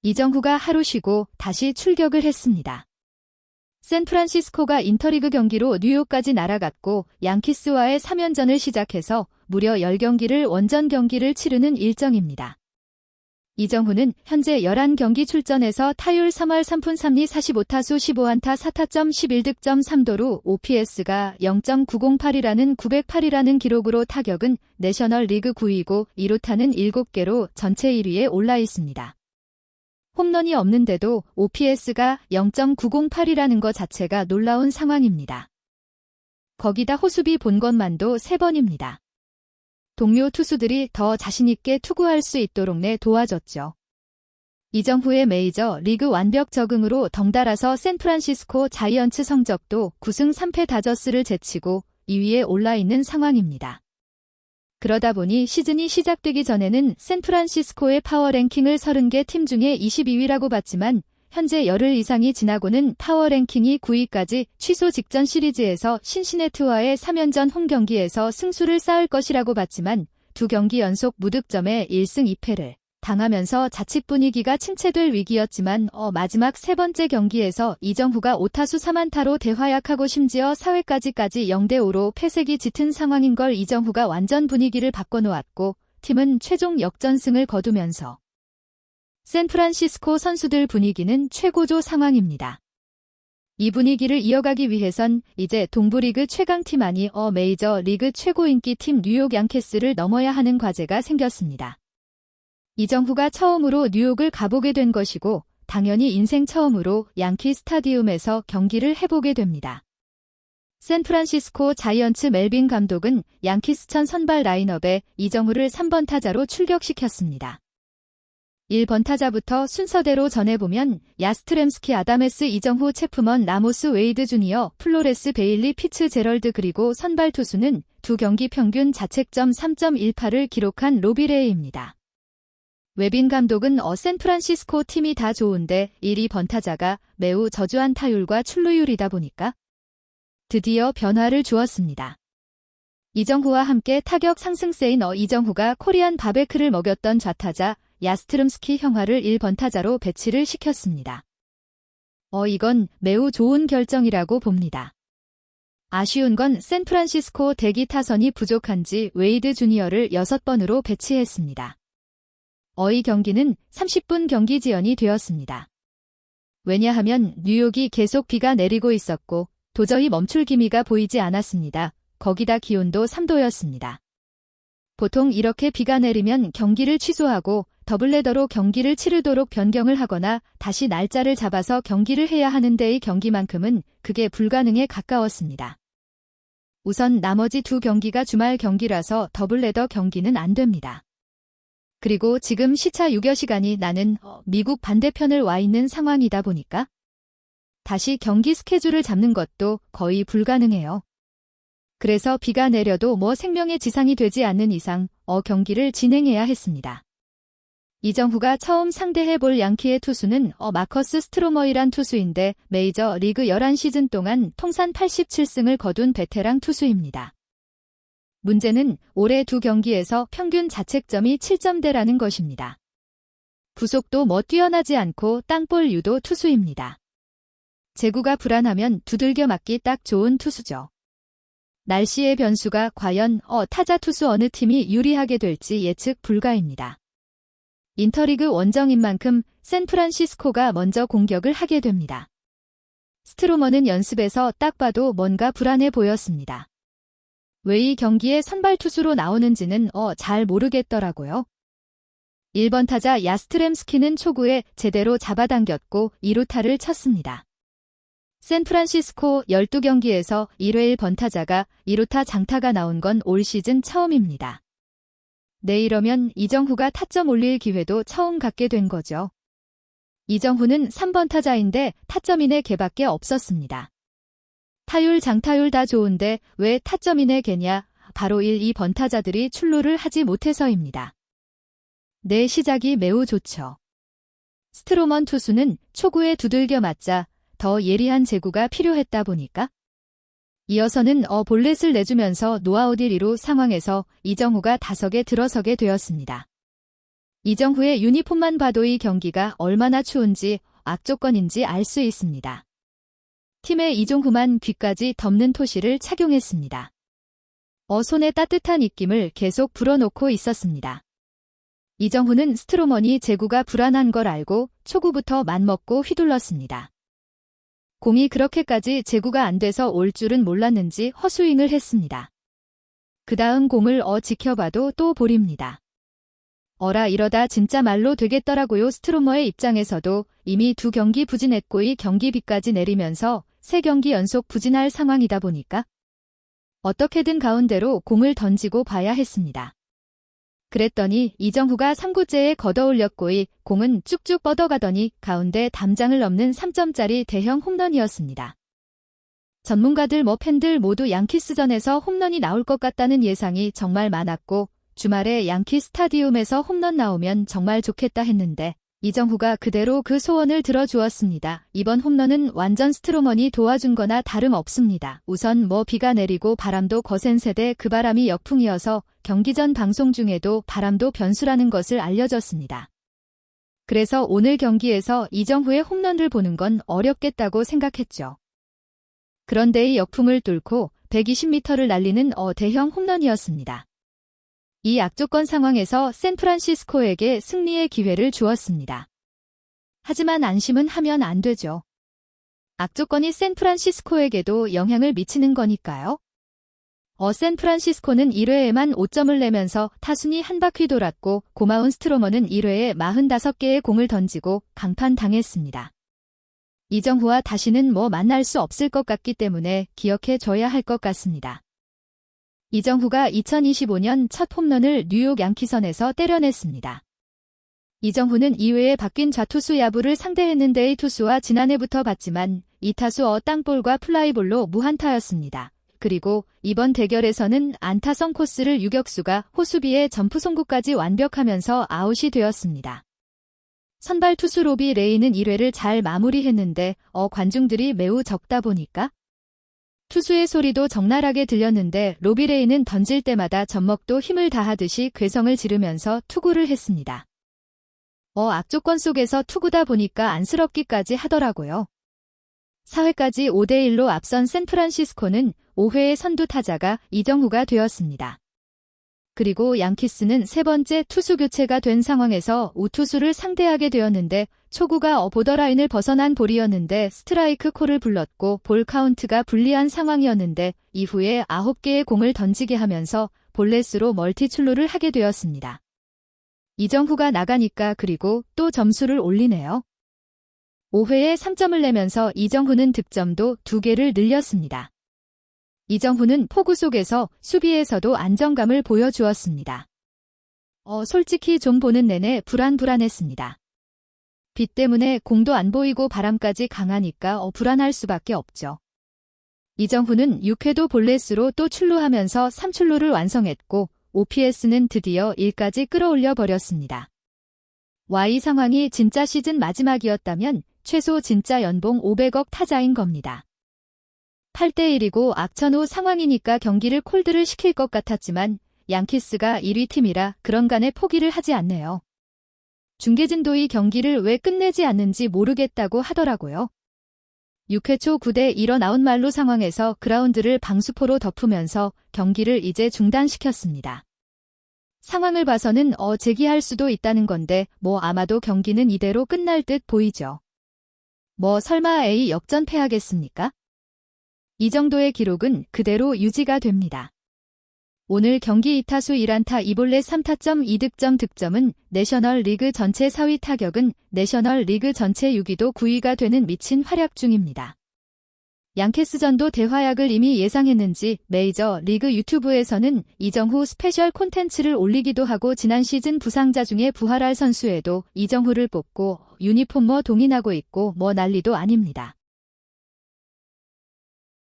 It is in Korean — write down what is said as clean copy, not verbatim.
이정후가 하루 쉬고 다시 출격을 했습니다. 샌프란시스코가 인터리그 경기로 뉴욕까지 날아갔고 양키스와의 3연전을 시작해서 무려 10경기를 원정 경기를 치르는 일정입니다. 이정후는 현재 11경기 출전해서 타율 3할 3푼 3리 45타수 15안타 4타점 11득점 3도루 OPS가 0.908이라는 908이라는 기록으로 타격은 내셔널 리그 9위고 2루타는 7개로 전체 1위에 올라 있습니다. 홈런이 없는데도 OPS가 0.908이라는 것 자체가 놀라운 상황입니다. 거기다 호수비 본 것만도 3번입니다. 동료 투수들이 더 자신있게 투구할 수 있도록 도와줬죠. 이정후의 메이저 리그 완벽 적응으로 덩달아서 샌프란시스코 자이언츠 성적도 9승 3패 다저스를 제치고 2위에 올라 있는 상황입니다. 그러다 보니 시즌이 시작되기 전에는 샌프란시스코의 파워랭킹을 30개 팀 중에 22위라고 봤지만 현재 열흘 이상이 지나고는 파워랭킹이 9위까지 취소 직전 시리즈에서 신시내티와의 3연전 홈경기에서 승수를 쌓을 것이라고 봤지만 2경기 연속 무득점에 1승 2패를 당하면서 자칫 분위기가 침체될 위기였지만 마지막 3번째 경기에서 이정후가 5타수 3안타로 대활약하고 심지어 4회까지까지 0대5로 패색이 짙은 상황인 걸 이정후가 완전 분위기를 바꿔놓았고 팀은 최종 역전승을 거두면서 샌프란시스코 선수들 분위기는 최고조 상황입니다. 이 분위기를 이어가기 위해선 이제 동부리그 최강팀 아니 메이저 리그 최고 인기팀 뉴욕 양키스를 넘어야 하는 과제가 생겼습니다. 이정후가 처음으로 뉴욕을 가보게 된 것이고 당연히 인생 처음으로 양키 스타디움에서 경기를 해보게 됩니다. 샌프란시스코 자이언츠 멜빈 감독은 양키스천 선발 라인업에 이정후를 3번 타자로 출격시켰습니다. 1번 타자부터 순서대로 전해보면 야스트렘스키 아다메스 이정후 체프먼 라모스 웨이드 주니어 플로레스 베일리 피츠제럴드 그리고 선발 투수는 2경기 평균 자책점 3.18을 기록한 로비레이입니다. 웨빈 감독은 샌프란시스코 팀이 다 좋은데 1, 2번 타자가 매우 저조한 타율과 출루율이다 보니까 드디어 변화를 주었습니다. 이정후와 함께 타격 상승세인 이정후가 코리안 바베크를 먹였던 좌타자 야스트름스키 형화를 1번 타자로 배치를 시켰습니다. 이건 매우 좋은 결정이라고 봅니다. 아쉬운 건 샌프란시스코 대기 타선이 부족한지 웨이드 주니어를 6번으로 배치했습니다. 이 경기는 30분 경기 지연이 되었습니다. 왜냐하면 뉴욕이 계속 비가 내리고 있었고 도저히 멈출 기미가 보이지 않았습니다. 거기다 기온도 3도였습니다. 보통 이렇게 비가 내리면 경기를 취소하고 더블헤더로 경기를 치르도록 변경을 하거나 다시 날짜를 잡아서 경기를 해야 하는데의 경기만큼은 그게 불가능에 가까웠습니다. 우선 나머지 2경기가 주말 경기라서 더블헤더 경기는 안 됩니다. 그리고 지금 시차 6여 시간이 나는 미국 반대편을 와 있는 상황이다 보니까 다시 경기 스케줄을 잡는 것도 거의 불가능해요. 그래서 비가 내려도 생명에 지상이 되지 않는 이상 경기를 진행해야 했습니다. 이정후가 처음 상대해볼 양키의 투수는 마커스 스트로머이란 투수인데 메이저 리그 11시즌 동안 통산 87승을 거둔 베테랑 투수입니다. 문제는 올해 2경기에서 평균 자책점이 7점대라는 것입니다. 구속도 뛰어나지 않고 땅볼 유도 투수입니다. 제구가 불안하면 두들겨 맞기 딱 좋은 투수죠. 날씨의 변수가 과연 타자 투수 어느 팀이 유리하게 될지 예측 불가입니다. 인터리그 원정인 만큼 샌프란시스코가 먼저 공격을 하게 됩니다. 스트로머는 연습에서 딱 봐도 뭔가 불안해 보였습니다. 왜 이 경기에 선발 투수로 나오는지는 잘 모르겠더라고요. 1번 타자 야스트렘스키는 초구에 제대로 잡아당겼고 2루타를 쳤습니다. 샌프란시스코 12경기에서 1회 1번 타자가 2루타 장타가 나온 건 올 시즌 처음입니다. 이러면 이정후가 타점 올릴 기회도 처음 갖게 된 거죠. 이정후는 3번 타자인데 타점인의 개밖에 없었습니다. 타율 장타율 다 좋은데 왜 타점인의 개냐? 바로 1, 2번 타자들이 출루를 하지 못해서입니다. 시작이 매우 좋죠. 스트로먼 투수는 초구에 두들겨 맞자 더 예리한 제구가 필요했다 보니까 이어서는 볼넷을 내주면서 노아웃 1, 2루 상황에서 이정후가 다석에 들어서게 되었습니다. 이정후의 유니폼만 봐도 이 경기가 얼마나 추운지 악조건인지 알 수 있습니다. 팀의 이정후만 귀까지 덮는 토시를 착용했습니다. 손에 따뜻한 입김을 계속 불어넣고 있었습니다. 이정후는 스트로먼이 제구가 불안한 걸 알고 초구부터 맘먹고 휘둘렀습니다. 공이 그렇게까지 제구가 안 돼서 올 줄은 몰랐는지 헛스윙을 했습니다. 그 다음 공을 지켜봐도 또 볼입니다. 어라 이러다 진짜 말로 되겠더라고요. 스트로머의 입장에서도 이미 2경기 부진했고 이 경기 비까지 내리면서 3경기 연속 부진할 상황이다 보니까 어떻게든 가운데로 공을 던지고 봐야 했습니다. 그랬더니 이정후가 3구째에 걷어올렸고 이 공은 쭉쭉 뻗어가더니 가운데 담장을 넘는 3점짜리 대형 홈런이었습니다. 전문가들 팬들 모두 양키스전에서 홈런이 나올 것 같다는 예상이 정말 많았고 주말에 양키 스타디움에서 홈런 나오면 정말 좋겠다 했는데 이정후가 그대로 그 소원을 들어주었습니다. 이번 홈런은 완전 스트로먼이 도와준 거나 다름없습니다. 우선 비가 내리고 바람도 거센 세대 그 바람이 역풍이어서 경기 전 방송 중에도 바람도 변수라는 것을 알려줬습니다. 그래서 오늘 경기에서 이정후의 홈런을 보는 건 어렵겠다고 생각했죠. 그런데 이 역풍을 뚫고 120m를 날리는 대형 홈런이었습니다. 이 악조건 상황에서 샌프란시스코에게 승리의 기회를 주었습니다. 하지만 안심은 하면 안 되죠. 악조건이 샌프란시스코에게도 영향을 미치는 거니까요. 샌프란시스코는 1회에만 5점을 내면서 타순이 한 바퀴 돌았고 고마운 스트로머는 1회에 45개의 공을 던지고 강판당했습니다. 이정후와 다시는 만날 수 없을 것 같기 때문에 기억해줘야 할 것 같습니다. 이정후가 2025년 첫 홈런을 뉴욕 양키선에서 때려냈습니다. 이정후는 2회에 바뀐 좌투수 야부를 상대했는데 이 투수와 지난해부터 봤지만 이 타수 땅볼과 플라이볼로 무안타였습니다. 그리고 이번 대결에서는 안타성 코스를 유격수가 호수비의 점프 송구까지 완벽하면서 아웃이 되었습니다. 선발 투수 로비 레이는 1회를 잘 마무리했는데 관중들이 매우 적다 보니까 투수의 소리도 적나라하게 들렸는데 로비 레이는 던질 때마다 젖먹도 힘을 다하듯이 괴성을 지르면서 투구를 했습니다. 악조건 속에서 투구다 보니까 안쓰럽기까지 하더라고요. 4회까지 5대1로 앞선 샌프란시스코는 5회의 선두 타자가 이정후가 되었습니다. 그리고 양키스는 세 번째 투수 교체가 된 상황에서 우투수를 상대하게 되었는데 초구가 보더라인을 벗어난 볼이었는데 스트라이크 콜을 불렀고 볼 카운트가 불리한 상황이었는데 이후에 9개의 공을 던지게 하면서 볼넷으로 멀티 출루를 하게 되었습니다. 이정후가 나가니까 그리고 또 점수를 올리네요. 5회에 3점을 내면서 이정후는 득점도 2개를 늘렸습니다. 이정후는 포구 속에서 수비에서도 안정감을 보여주었습니다. 솔직히 좀 보는 내내 불안했습니다. 비 때문에 공도 안 보이고 바람까지 강하니까 불안할 수밖에 없죠. 이정후는 6회도 볼넷으로 또 출루하면서 3출루를 완성했고 OPS는 드디어 1까지 끌어올려 버렸습니다. 이 상황이 진짜 시즌 마지막이었다면 최소 진짜 연봉 500억 타자인 겁니다. 8대1이고 악천후 상황이니까 경기를 콜드를 시킬 것 같았지만 양키스가 1위 팀이라 그런 간에 포기를 하지 않네요. 중계진도 이 경기를 왜 끝내지 않는지 모르겠다고 하더라고요. 6회 초 9대1로 나온 말로 상황에서 그라운드를 방수포로 덮으면서 경기를 이제 중단시켰습니다. 상황을 봐서는 재기할 수도 있다는 건데 아마도 경기는 이대로 끝날 듯 보이죠. 설마 A 역전패하겠습니까? 이 정도의 기록은 그대로 유지가 됩니다. 오늘 경기 2타수 1안타 2볼넷 3타점 2득점 득점은 내셔널리그 전체 4위 타격은 내셔널리그 전체 6위도 9위가 되는 미친 활약 중입니다. 양키스전도 대활약을 이미 예상했는지 메이저리그 유튜브에서는 이정후 스페셜 콘텐츠를 올리기도 하고 지난 시즌 부상자 중에 부활할 선수에도 이정후를 뽑고 유니폼 동인하고 있고 난리도 아닙니다.